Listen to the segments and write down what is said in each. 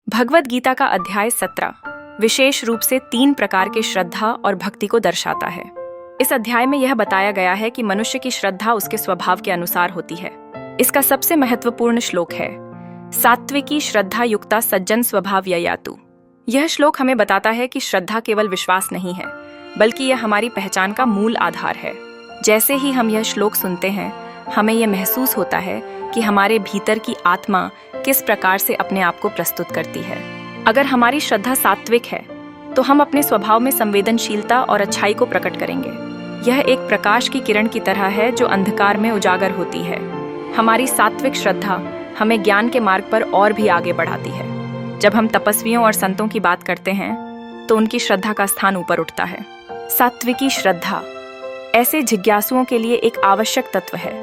भगवद गीता का अध्याय 17 विशेष रूप से 3 प्रकार के श्रद्धा और भक्ति को दर्शाता है। इस अध्याय में यह बताया गया है कि मनुष्य की श्रद्धा उसके स्वभाव के अनुसार होती है। इसका सबसे महत्वपूर्ण श्लोक है सात्विकी श्रद्धा युक्ता सज्जन स्वभाव ययातु। यह श्लोक हमें बताता है कि श्रद्धा केवल विश्वास नहीं है, बल्कि यह हमारी पहचान का मूल आधार है। जैसे ही हम यह श्लोक सुनते हैं, हमें यह महसूस होता है कि हमारे भीतर की आत्मा किस प्रकार से अपने आप को प्रस्तुत करती है। अगर हमारी श्रद्धा सात्विक है, तो हम अपने स्वभाव में संवेदनशीलता और अच्छाई को प्रकट करेंगे। यह एक प्रकाश की किरण की तरह है जो अंधकार में उजागर होती है। हमारी सात्विक श्रद्धा हमें ज्ञान के मार्ग पर और भी आगे बढ़ाती है। जब हम तपस्वियों और संतों की बात करते हैं, तो उनकी श्रद्धा का स्थान ऊपर उठता है। सात्विकी श्रद्धा ऐसे जिज्ञासुओं के लिए एक आवश्यक तत्व है,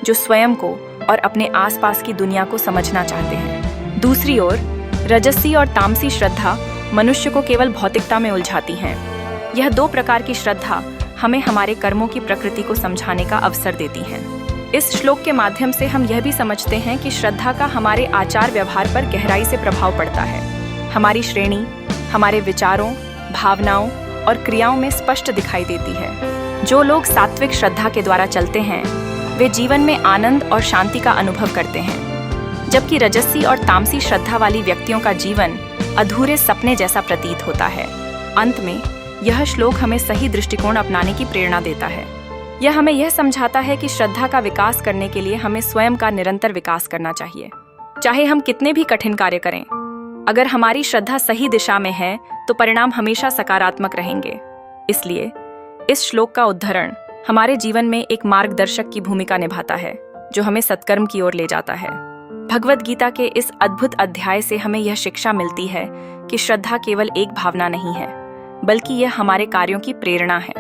जो स्वयं को और अपने आसपास की दुनिया को समझना चाहते हैं। दूसरी ओर रजसी और तामसी श्रद्धा मनुष्य को केवल भौतिकता में उलझाती हैं। यह 2 प्रकार की श्रद्धा हमें हमारे कर्मों की प्रकृति को समझाने का अवसर देती हैं। इस श्लोक के माध्यम से हम यह भी समझते हैं कि श्रद्धा का हमारे आचार व्यवहार पर गहराई से प्रभाव पड़ता है। हमारी श्रेणी हमारे विचारों, भावनाओं और क्रियाओं में स्पष्ट दिखाई देती है। जो लोग सात्विक श्रद्धा के द्वारा चलते हैं, वे जीवन में आनंद और शांति का अनुभव करते हैं, जबकि रजसी और तामसी श्रद्धा वाली व्यक्तियों का जीवन अधूरे सपने जैसा प्रतीत होता है। अंत में यह श्लोक हमें सही दृष्टिकोण अपनाने की प्रेरणा देता है। यह हमें यह समझाता है कि श्रद्धा का विकास करने के लिए हमें स्वयं का निरंतर विकास करना चाहिए, चाहे हम कितने भी कठिन कार्य करें। अगर हमारी श्रद्धा सही दिशा में है, तो परिणाम हमेशा सकारात्मक रहेंगे। इसलिए इस श्लोक का उद्धरण हमारे जीवन में एक मार्गदर्शक की भूमिका निभाता है, जो हमें सत्कर्म की ओर ले जाता है। भगवद गीता के इस अद्भुत अध्याय से हमें यह शिक्षा मिलती है कि श्रद्धा केवल एक भावना नहीं है, बल्कि यह हमारे कार्यों की प्रेरणा है।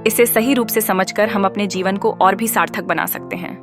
इसे सही रूप से समझकर हम अपने जीवन को और भी सार्थक बना सकते हैं।